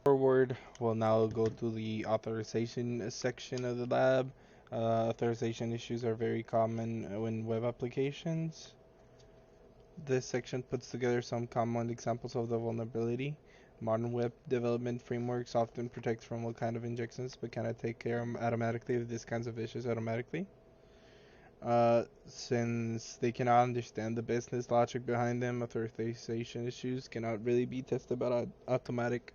Forward, we'll now go to the authorization section of the lab. Authorization issues are very common in web applications. This section puts together some common examples of the vulnerability. Modern web development frameworks often protect from all kind of injections, but cannot take care automatically of these kinds of issues automatically. Since they cannot understand the business logic behind them, authorization issues cannot really be tested by automatic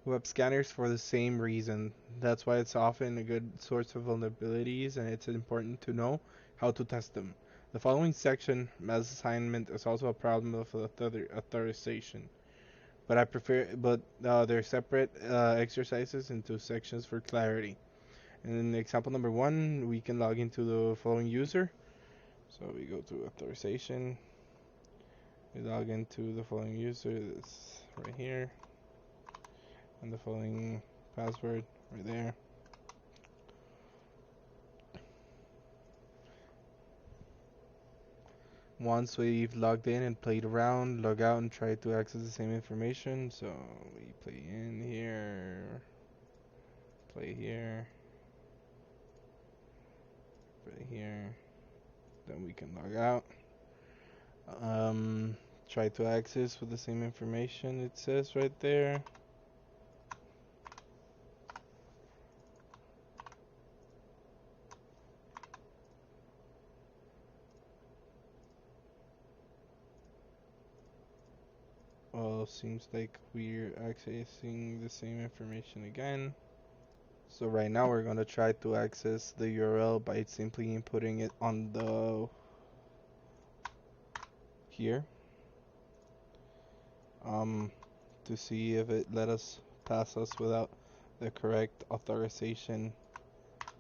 web scanners for the same reason. That's why it's often a good source of vulnerabilities, and it's important to know how to test them. The following section, as assignment, is also a problem of authorization, but they're separate exercises into sections for clarity. In example number 1, we can log into the following user. So we go to authorization. We log into the following user. This right here. And the following password right there. Once we've logged in and played around, log out and try to access the same information. So we play in here, play here, play here, then we can log out. Try to access with the same information it says right there. Well, seems like we're accessing the same information again. So right now we're going to try to access the URL by simply inputting it on the here to see if it let us pass us without the correct authorization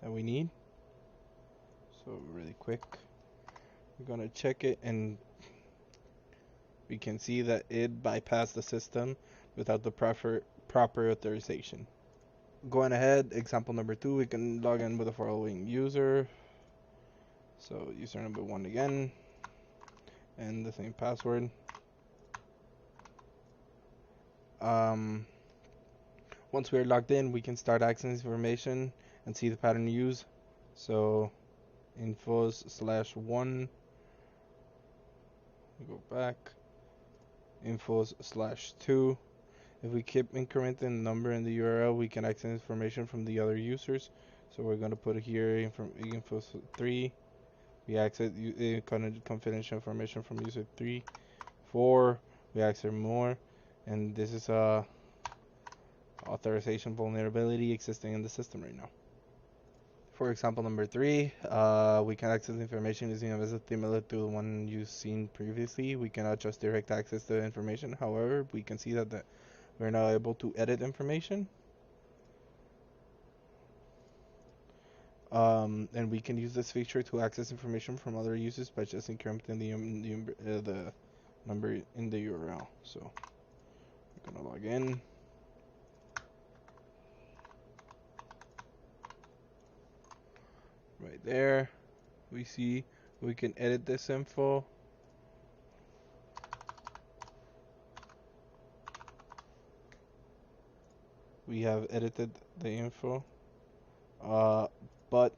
that we need. So really quick, we're going to check it, and we can see that it bypassed the system without the proper authorization. Going ahead, example number 2, we can log in with the following user. So user number 1 again, and the same password. Once we're logged in, we can start accessing information and see the pattern used. So infos/1, we go back, infos/2. If we keep incrementing the number in the URL, we can access information from the other users. So we're going to put here infos3. We access confidential information from user 3. 4, we access more, and this is a authorization vulnerability existing in the system right now. For example number 3, we can access information using a method similar to the one you've seen previously. We cannot just direct access to information. However, we can see that we're now able to edit information. And we can use this feature to access information from other users by just incrementing the number in the URL. So we're gonna log in. Right there, we see we can edit this info. We have edited the info, but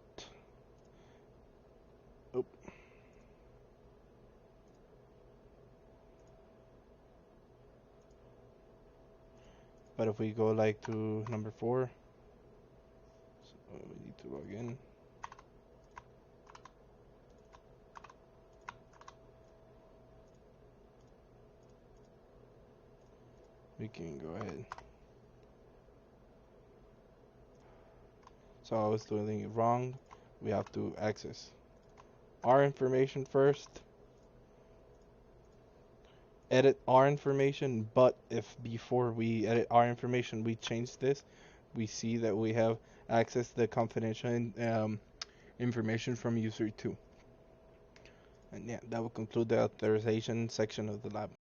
if we go like to number 4, so we need to log in. We can go ahead. So I was doing it wrong. We have to access our information first, edit our information, but if before we edit our information we change this, we see that we have accessed the confidential information from user 2. And yeah, that will conclude the authorization section of the lab.